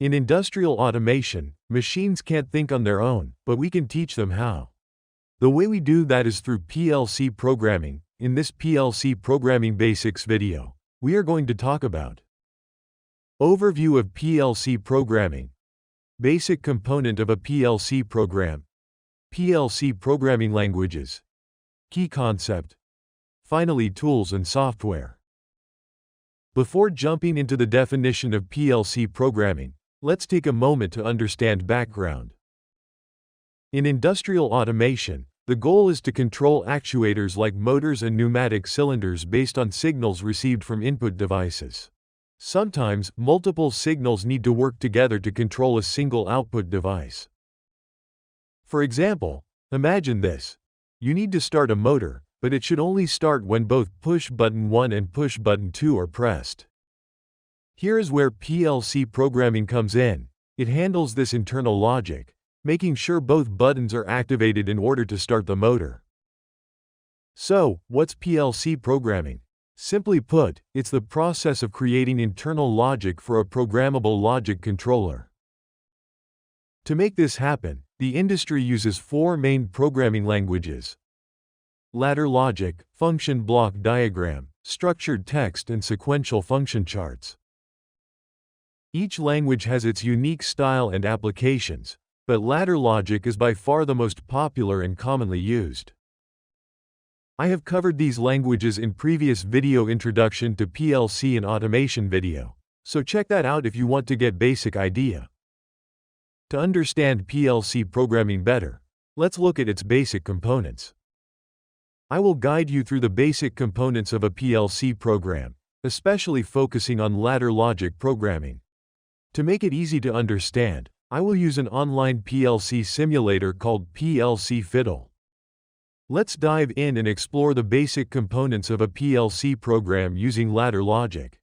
In industrial automation, machines can't think on their own, but we can teach them how. The way we do that is through PLC programming. In this PLC programming basics video, we are going to talk about overview of PLC programming, basic component of a PLC program, PLC programming languages, key concept, finally tools and software. Before jumping into the definition of PLC programming, let's take a moment to understand background. In industrial automation, the goal is to control actuators like motors and pneumatic cylinders based on signals received from input devices. Sometimes, multiple signals need to work together to control a single output device. For example, imagine this. You need to start a motor, but it should only start when both push button 1 and push button 2 are pressed. Here is where PLC programming comes in. It handles this internal logic, making sure both buttons are activated in order to start the motor. So, what's PLC programming? Simply put, it's the process of creating internal logic for a programmable logic controller. To make this happen, the industry uses 4 main programming languages: ladder logic, function block diagram, structured text, and sequential function charts. Each language has its unique style and applications, but ladder logic is by far the most popular and commonly used. I have covered these languages in previous video introduction to PLC and automation video, so check that out if you want to get basic idea. To understand PLC programming better, let's look at its basic components. I will guide you through the basic components of a PLC program, especially focusing on ladder logic programming. To make it easy to understand, I will use an online PLC simulator called PLC Fiddle. Let's dive in and explore the basic components of a PLC program using ladder logic.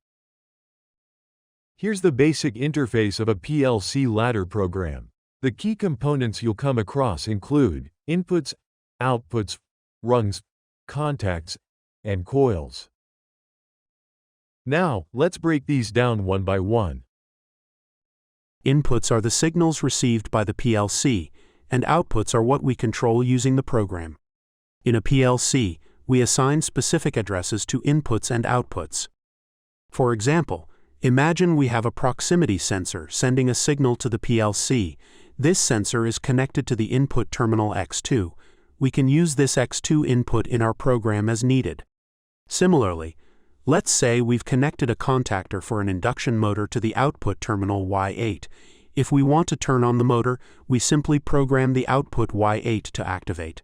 Here's the basic interface of a PLC ladder program. The key components you'll come across include inputs, outputs, rungs, contacts, and coils. Now, let's break these down one by one. Inputs are the signals received by the PLC, and outputs are what we control using the program. In a PLC, we assign specific addresses to inputs and outputs. For example, imagine we have a proximity sensor sending a signal to the PLC. This sensor is connected to the input terminal X2. We can use this X2 input in our program as needed. Similarly, let's say we've connected a contactor for an induction motor to the output terminal Y8. If we want to turn on the motor, we simply program the output Y8 to activate.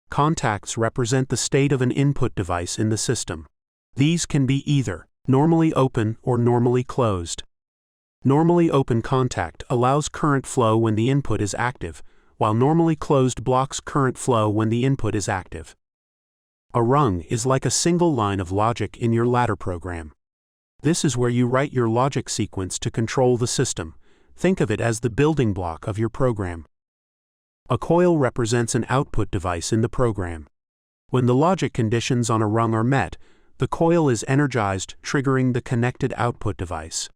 Contacts represent the state of an input device in the system. These can be either normally open or normally closed. Normally open contact allows current flow when the input is active, while normally closed blocks current flow when the input is active. A rung is like a single line of logic in your ladder program. This is where you write your logic sequence to control the system. Think of it as the building block of your program. A coil represents an output device in the program. When the logic conditions on a rung are met, the coil is energized, triggering the connected output device.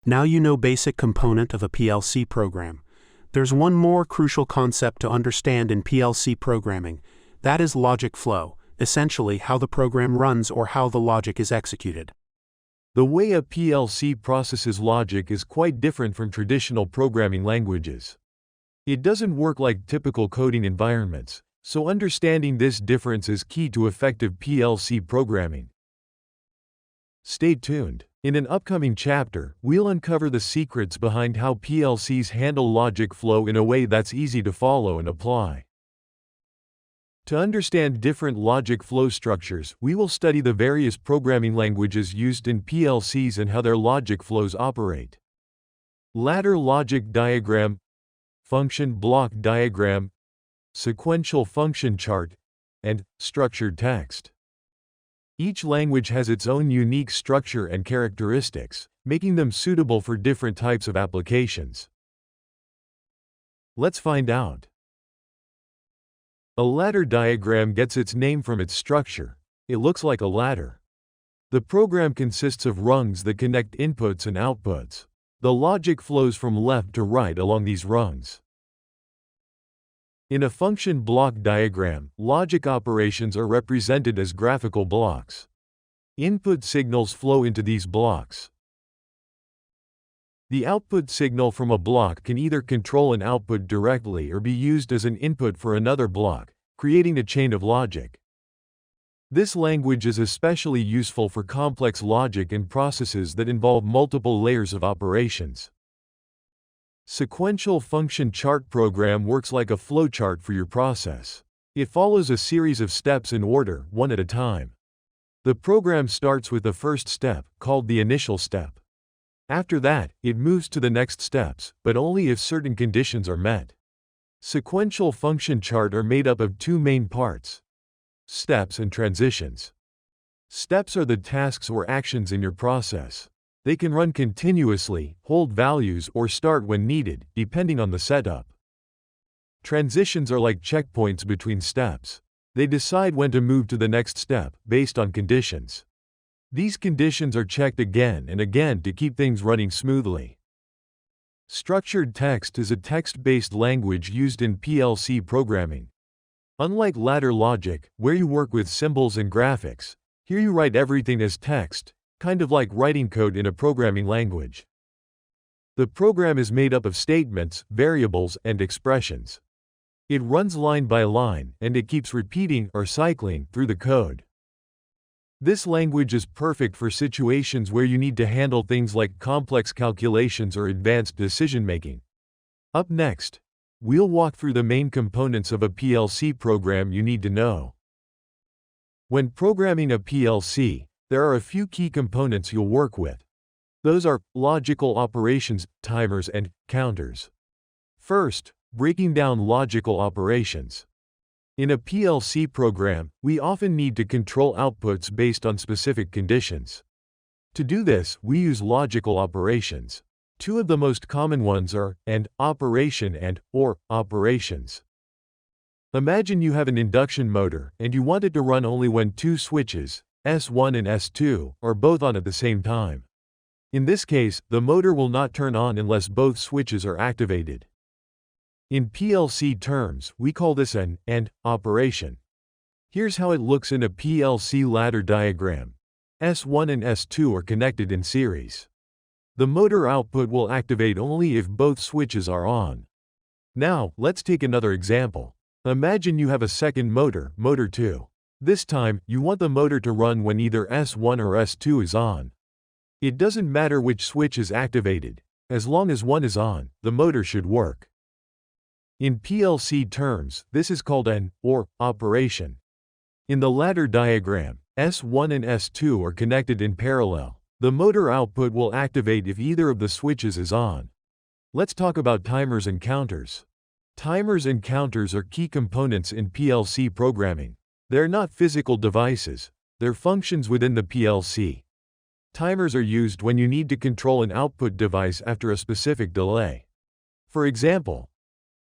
Now you know basic component of a PLC program. There's one more crucial concept to understand in PLC programming. That is logic flow, essentially how the program runs or how the logic is executed. The way a PLC processes logic is quite different from traditional programming languages. It doesn't work like typical coding environments, so understanding this difference is key to effective PLC programming. Stay tuned. In an upcoming chapter, we'll uncover the secrets behind how PLCs handle logic flow in a way that's easy to follow and apply. To understand different logic flow structures, we will study the various programming languages used in PLCs and how their logic flows operate. Ladder logic diagram, function block diagram, sequential function chart, and structured text. Each language has its own unique structure and characteristics, making them suitable for different types of applications. Let's find out. A ladder diagram gets its name from its structure. It looks like a ladder. The program consists of rungs that connect inputs and outputs. The logic flows from left to right along these rungs. In a function block diagram, logic operations are represented as graphical blocks. Input signals flow into these blocks. The output signal from a block can either control an output directly or be used as an input for another block, creating a chain of logic. This language is especially useful for complex logic and processes that involve multiple layers of operations. Sequential function chart program works like a flowchart for your process. It follows a series of steps in order, one at a time. The program starts with the first step, called the initial step. After that, it moves to the next steps, but only if certain conditions are met. Sequential function chart are made up of two main parts: steps and transitions. Steps are the tasks or actions in your process. They can run continuously, hold values, or start when needed, depending on the setup. Transitions are like checkpoints between steps. They decide when to move to the next step, based on conditions. These conditions are checked again and again to keep things running smoothly. Structured text is a text-based language used in PLC programming. Unlike ladder logic, where you work with symbols and graphics, here you write everything as text, kind of like writing code in a programming language. The program is made up of statements, variables, and expressions. It runs line by line, and it keeps repeating or cycling through the code. This language is perfect for situations where you need to handle things like complex calculations or advanced decision-making. Up next, we'll walk through the main components of a PLC program you need to know. When programming a PLC, there are a few key components you'll work with. Those are logical operations, timers, and counters. First, breaking down logical operations. In a PLC program, we often need to control outputs based on specific conditions. To do this, we use logical operations. Two of the most common ones are AND operation and OR operations. Imagine you have an induction motor and you want it to run only when two switches, S1 and S2, are both on at the same time. In this case, the motor will not turn on unless both switches are activated. In PLC terms, we call this an AND operation. Here's how it looks in a PLC ladder diagram. S1 and S2 are connected in series. The motor output will activate only if both switches are on. Now, let's take another example. Imagine you have a second motor, motor 2. This time, you want the motor to run when either S1 or S2 is on. It doesn't matter which switch is activated. As long as one is on, the motor should work. In PLC terms, this is called an OR operation. In the ladder diagram, S1 and S2 are connected in parallel. The motor output will activate if either of the switches is on. Let's talk about timers and counters. Timers and counters are key components in PLC programming. They're not physical devices, they're functions within the PLC. Timers are used when you need to control an output device after a specific delay. For example,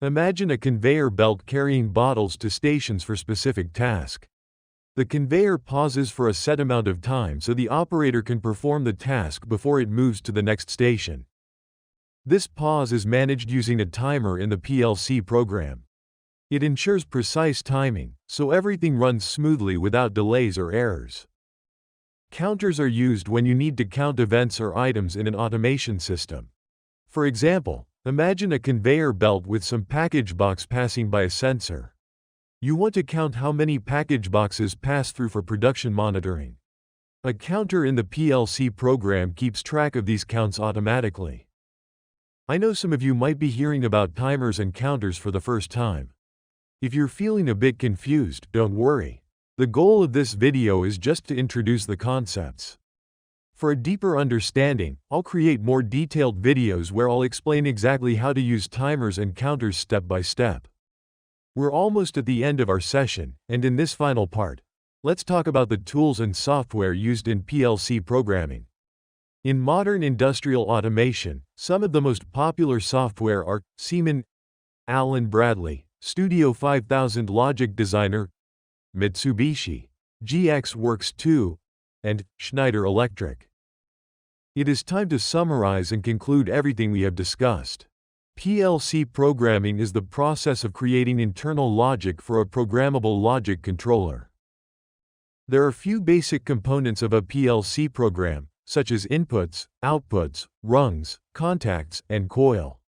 imagine a conveyor belt carrying bottles to stations for specific task. The conveyor pauses for a set amount of time so the operator can perform the task before it moves to the next station. This pause is managed using a timer in the PLC program. It ensures precise timing, so everything runs smoothly without delays or errors. Counters are used when you need to count events or items in an automation system. For example, imagine a conveyor belt with some package box passing by a sensor. You want to count how many package boxes pass through for production monitoring. A counter in the PLC program keeps track of these counts automatically. I know some of you might be hearing about timers and counters for the first time. If you're feeling a bit confused, don't worry. The goal of this video is just to introduce the concepts. For a deeper understanding, I'll create more detailed videos where I'll explain exactly how to use timers and counters step by step. We're almost at the end of our session, and in this final part, let's talk about the tools and software used in PLC programming. In modern industrial automation, some of the most popular software are Siemens, Allen Bradley, Studio 5000 Logic Designer, Mitsubishi, GX Works 2, and Schneider Electric. It is time to summarize and conclude everything we have discussed. PLC programming is the process of creating internal logic for a programmable logic controller. There are few basic components of a PLC program, such as inputs, outputs, rungs, contacts, and coil.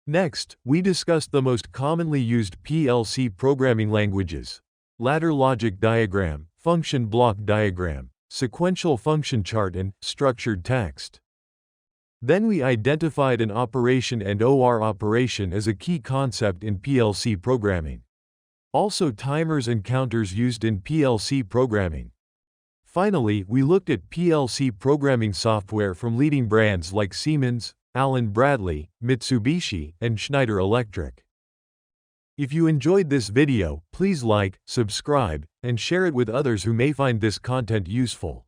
Next, we discussed the most commonly used PLC programming languages: ladder logic diagram, function block diagram, sequential function chart, and structured text. Then we identified an operation and OR operation as a key concept in PLC programming. Also, timers and counters used in PLC programming. Finally, we looked at PLC programming software from leading brands like Siemens, Allen Bradley, Mitsubishi, and Schneider Electric. If you enjoyed this video, please like, subscribe, and share it with others who may find this content useful.